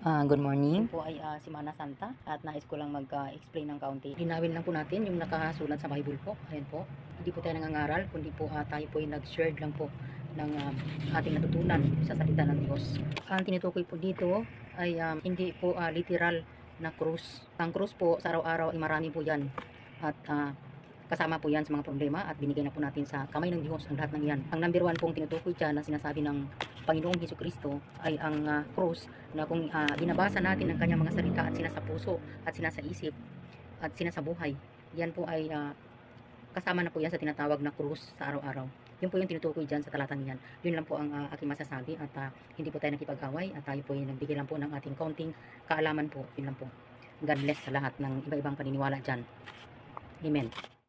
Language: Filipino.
Good morning. Ito po ay Semana Santa at nais ko lang mag-explain ng kaunti. Linawin lang po natin yung nakasulat sa Bible po. Ayan po. Hindi po tayo nangangaral, kundi po tayo po ay nag-share lang po ng ating natutunan sa salita ng Diyos. Ang tinutukoy po dito ay hindi po literal na krus. Ang krus po sa araw-araw ay marami po yan. At kasama po yan sa mga problema at binigay na po natin sa kamay ng Diyos ang lahat ng yan. Ang number 1 pong tinutukoy dyan na sinasabi ng Panginoong Hesukristo ay ang cross na kung binabasa natin ang kanyang mga salita at sinasa puso at sinasa isip at sinasa buhay, yan po ay kasama na po yan sa tinatawag na cross sa araw-araw. Yun po yung tinutukoy dyan sa talatang yan. Yun lang po ang aking masasabi at hindi po tayo nakipag-away at tayo po ay nagbigay lang po ng ating kaunting kaalaman po. Yun lang po. God bless sa lahat ng iba-ibang paniniwala dyan. Amen.